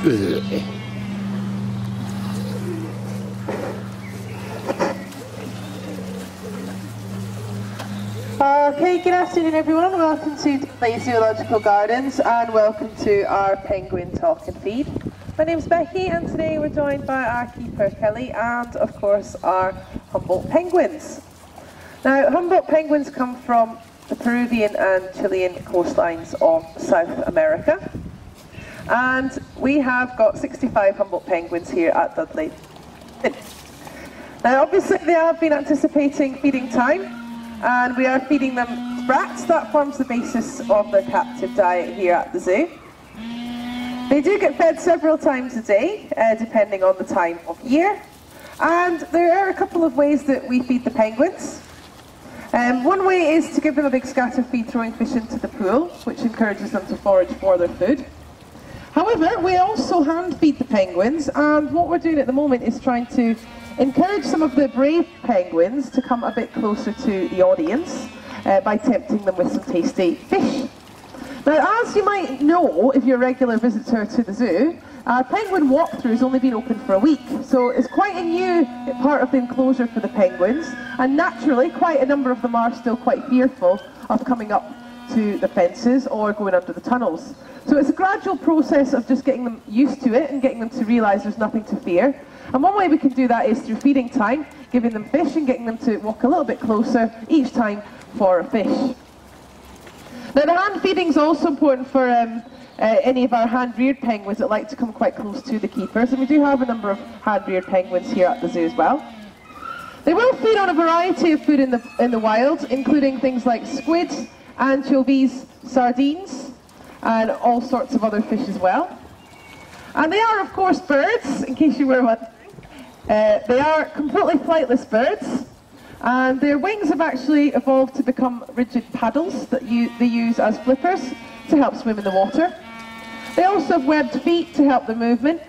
Okay, good afternoon everyone, welcome to Dudley Zoological Gardens and welcome to our penguin talk and feed. My name's Becky and today we're joined by our keeper Kelly and of course our Humboldt penguins. Now Humboldt penguins come from the Peruvian and Chilean coastlines of South America and we have got 65 Humboldt penguins here at Dudley. Now obviously they have been anticipating feeding time and we are feeding them sprats. That forms the basis of their captive diet here at the zoo. They do get fed several times a day, depending on the time of year. And there are a couple of ways that we feed the penguins. One way is to give them a big scatter feed throwing fish into the pool, which encourages them to forage for their food. However, we also hand feed the penguins, and what we're doing at the moment is trying to encourage some of the brave penguins to come a bit closer to the audience by tempting them with some tasty fish. Now, as you might know, if you're a regular visitor to the zoo, our penguin walkthrough has only been open for a week, so it's quite a new part of the enclosure for the penguins, and naturally quite a number of them are still quite fearful of coming up to the fences or going under the tunnels. So it's a gradual process of just getting them used to it and getting them to realise there's nothing to fear. And one way we can do that is through feeding time, giving them fish and getting them to walk a little bit closer each time for a fish. Now the hand feeding is also important for any of our hand-reared penguins that like to come quite close to the keepers, and we do have a number of hand-reared penguins here at the zoo as well. They will feed on a variety of food in the wild, including things like squid, anchovies, sardines, and all sorts of other fish as well. And they are, of course, birds, in case you were wondering. They are completely flightless birds, and their wings have actually evolved to become rigid paddles that they use as flippers to help swim in the water. They also have webbed feet to help the movement.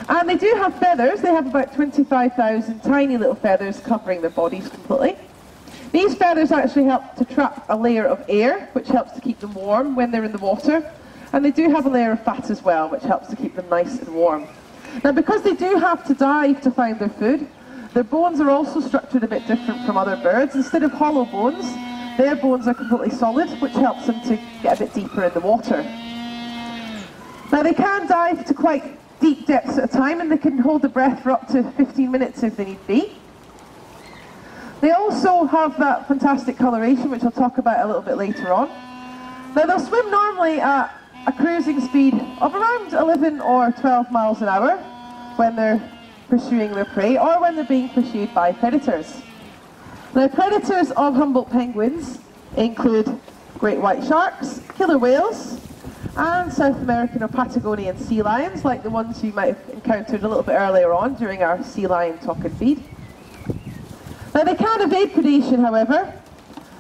And they do have feathers. They have about 25,000 tiny little feathers covering their bodies completely. These feathers actually help to trap a layer of air, which helps to keep them warm when they're in the water. And they do have a layer of fat as well, which helps to keep them nice and warm. Now, because they do have to dive to find their food, their bones are also structured a bit different from other birds. Instead of hollow bones, their bones are completely solid, which helps them to get a bit deeper in the water. Now, they can dive to quite deep depths at a time, and they can hold the breath for up to 15 minutes if they need be. They also have that fantastic coloration, which I'll talk about a little bit later on. Now, they'll swim normally at a cruising speed of around 11 or 12 miles an hour when they're pursuing their prey or when they're being pursued by predators. Now, predators of Humboldt penguins include great white sharks, killer whales, and South American or Patagonian sea lions, like the ones you might have encountered a little bit earlier on during our sea lion talk and feed. Now, they can evade predation, however.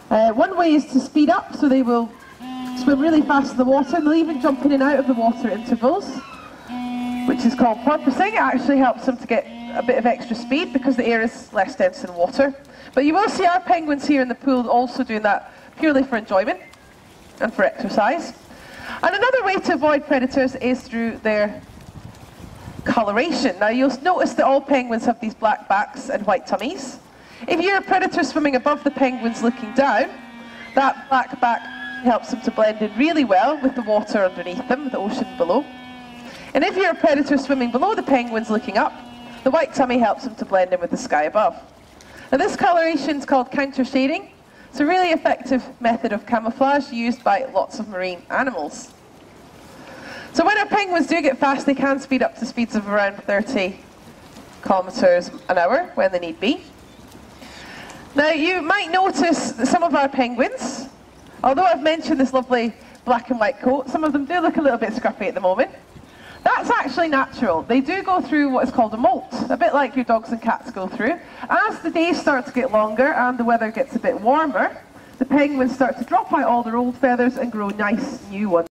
One way is to speed up, so they will swim really fast in the water, and they'll even jump in and out of the water at intervals, which is called porpoising. It actually helps them to get a bit of extra speed because the air is less dense in water. But you will see our penguins here in the pool also doing that purely for enjoyment and for exercise. And another way to avoid predators is through their coloration. Now, you'll notice that all penguins have these black backs and white tummies. If you're a predator swimming above the penguins looking down, that black back helps them to blend in really well with the water underneath them, the ocean below. And if you're a predator swimming below the penguins looking up, the white tummy helps them to blend in with the sky above. Now, this coloration is called counter shading. It's a really effective method of camouflage used by lots of marine animals. So when our penguins do get fast, they can speed up to speeds of around 30 kilometers an hour when they need be. Now, you might notice that some of our penguins, although I've mentioned this lovely black and white coat, some of them do look a little bit scruffy at the moment. That's actually natural. They do go through what is called a molt, a bit like your dogs and cats go through. As the days start to get longer and the weather gets a bit warmer, the penguins start to drop out all their old feathers and grow nice new ones.